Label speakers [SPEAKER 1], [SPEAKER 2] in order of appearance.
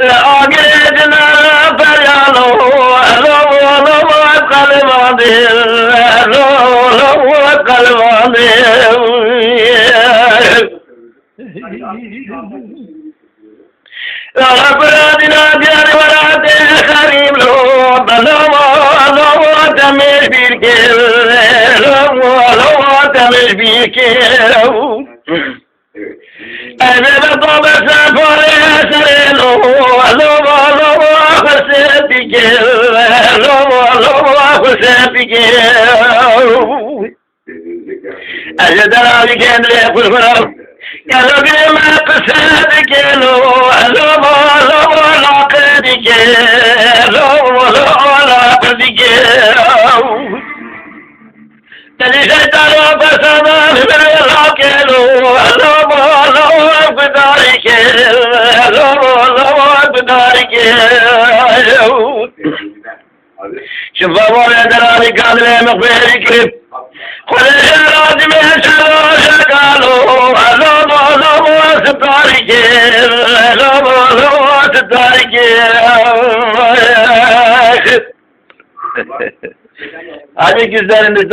[SPEAKER 1] Ağrıcına feryalı, lovo kalmadı, lovo kalmadı. Rabradina diarvarate kharimlo, lovo tamesh birke, lovo tamesh birke. Evde babası paraya sarelo, lovo khasepike, lovo khasepike. Ajdara kendine kurban. Kalbim kısık lovo laqdik, lovo laqdik. Teli şeytanı basadan bir lakelo, lovo gıdarik, lovo gıdarik. Şifavar ederani kadre mekberik. Kule lazım eşalo şakalo, lovo starik, lovo starik. Hadi güzlerinizden.